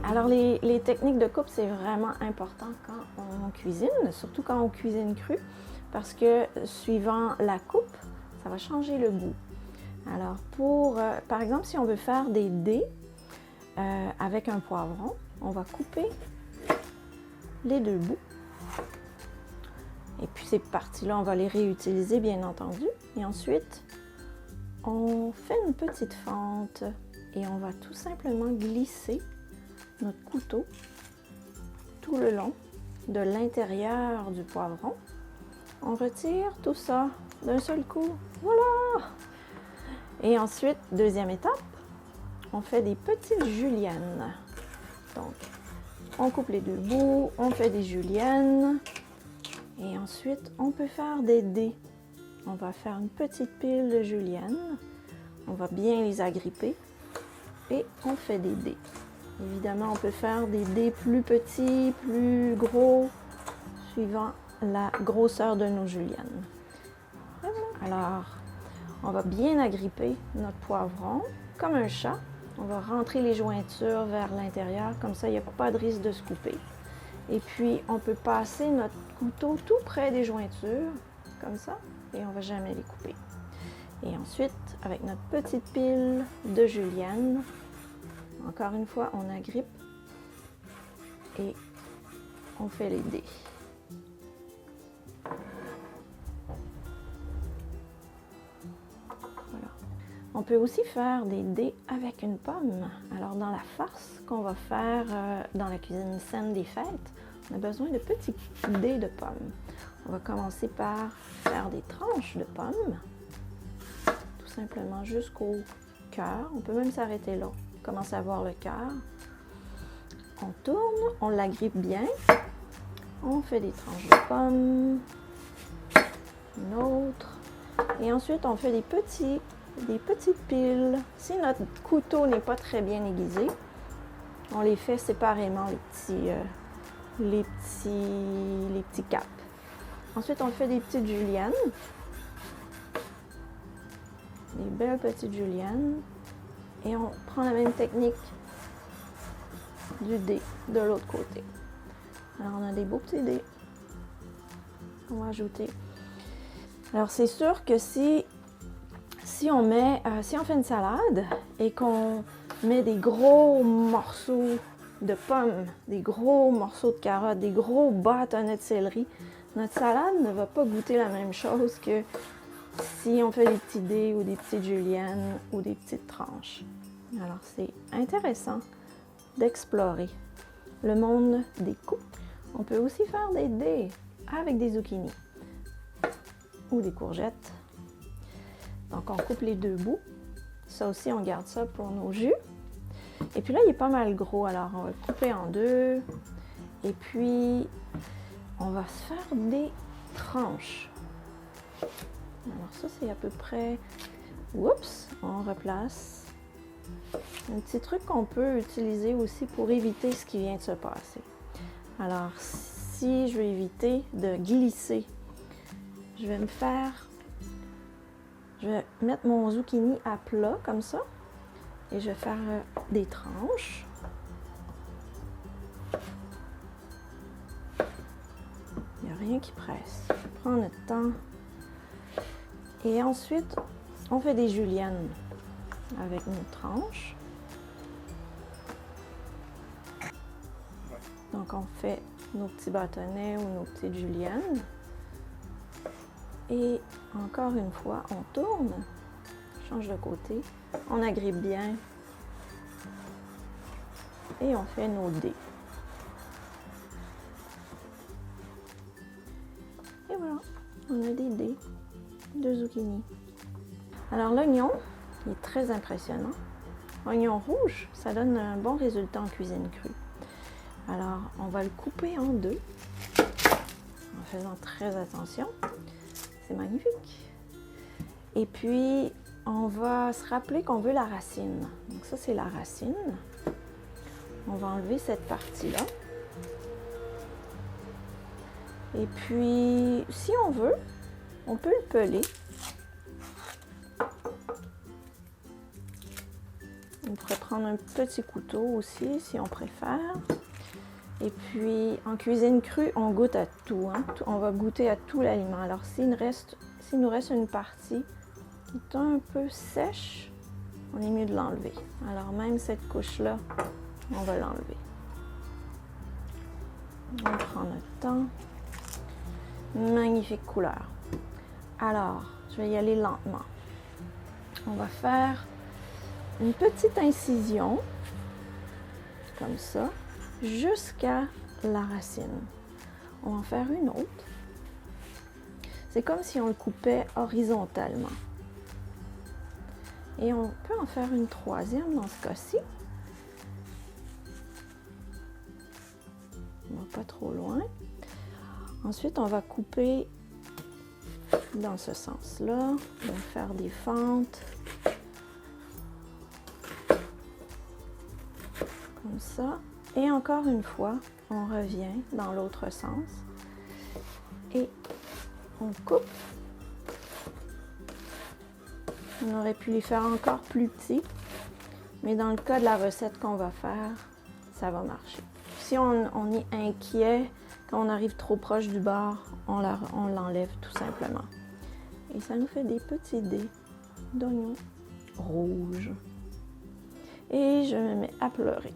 Alors, les techniques de coupe, c'est vraiment important quand on cuisine, surtout quand on cuisine cru, parce que suivant la coupe, ça va changer le goût. Alors, par exemple, si on veut faire des dés avec un poivron, on va couper les deux bouts. Et puis, ces parties-là, on va les réutiliser, bien entendu. Et ensuite, on fait une petite fente et on va tout simplement glisser notre couteau tout le long de l'intérieur du poivron. On retire tout ça d'un seul coup. Voilà! Et ensuite, deuxième étape, on fait des petites juliennes. Donc, on coupe les deux bouts, on fait des juliennes. Et ensuite, on peut faire des dés. On va faire une petite pile de juliennes. On va bien les agripper. Et on fait des dés. Évidemment, on peut faire des dés plus petits, plus gros, suivant la grosseur de nos juliennes. Alors, on va bien agripper notre poivron, comme un chat. On va rentrer les jointures vers l'intérieur, comme ça, il n'y a pas de risque de se couper. Et puis, on peut passer notre couteau tout près des jointures, comme ça, et on ne va jamais les couper. Et ensuite, avec notre petite pile de juliennes, encore une fois, on agrippe et on fait les dés. Voilà. On peut aussi faire des dés avec une pomme. Alors, dans la farce qu'on va faire dans la cuisine saine des fêtes, on a besoin de petits dés de pommes. On va commencer par faire des tranches de pommes, tout simplement jusqu'au cœur. On peut même s'arrêter là. Commencer à voir le cœur. On tourne, on l'agrippe bien. On fait des tranches de pommes. Une autre. Et ensuite, on fait des petites piles. Si notre couteau n'est pas très bien aiguisé, on les fait séparément, les petits caps. Ensuite, on fait des petites juliennes. Des belles petites juliennes. Et on prend la même technique du dé de l'autre côté. Alors, on a des beaux petits dés. On va ajouter. Alors, c'est sûr que si on fait une salade et qu'on met des gros morceaux de pommes, des gros morceaux de carottes, des gros bâtonnets de céleri, notre salade ne va pas goûter la même chose que si on fait des petits dés ou des petites juliennes ou des petites tranches. Alors, c'est intéressant d'explorer le monde des coupes. On peut aussi faire des dés avec des zucchini ou des courgettes. Donc, on coupe les deux bouts. Ça aussi, on garde ça pour nos jus. Et puis là, il est pas mal gros. Alors, on va le couper en deux. Et puis, on va se faire des tranches. Alors ça, c'est à peu près... Oups! On replace. Un petit truc qu'on peut utiliser aussi pour éviter ce qui vient de se passer. Alors, si je veux éviter de glisser, je vais mettre mon zucchini à plat, comme ça. Et je vais faire des tranches. Il n'y a rien qui presse. On prend notre temps. Et ensuite, on fait des juliennes avec nos tranches. Donc, on fait nos petits bâtonnets ou nos petites juliennes. Et encore une fois, on tourne, change de côté, on agrippe bien et on fait nos dés. Et voilà, on a des dés de zucchini. Alors l'oignon, il est très impressionnant. Oignon rouge, ça donne un bon résultat en cuisine crue. Alors, on va le couper en deux, en faisant très attention. C'est magnifique. Et puis, on va se rappeler qu'on veut la racine. Donc ça, c'est la racine. On va enlever cette partie-là. Et puis, si on veut, on peut le peler. On pourrait prendre un petit couteau aussi, si on préfère. Et puis, en cuisine crue, on goûte à tout, hein? On va goûter à tout l'aliment. Alors, s'il nous reste une partie qui est un peu sèche, on est mieux de l'enlever. Alors, même cette couche-là, on va l'enlever. On prend notre temps. Magnifique couleur. Alors, je vais y aller lentement. On va faire une petite incision, comme ça, jusqu'à la racine. On va en faire une autre. C'est comme si on le coupait horizontalement. Et on peut en faire une troisième dans ce cas-ci. On va pas trop loin. Ensuite, on va couper dans ce sens-là. On va faire des fentes. Comme ça. Et encore une fois, on revient dans l'autre sens. Et on coupe. On aurait pu les faire encore plus petits. Mais dans le cas de la recette qu'on va faire, ça va marcher. Si on est inquiet, quand on arrive trop proche du bord, on l'enlève tout simplement. Et ça nous fait des petits dés d'oignons rouges. Et je me mets à pleurer.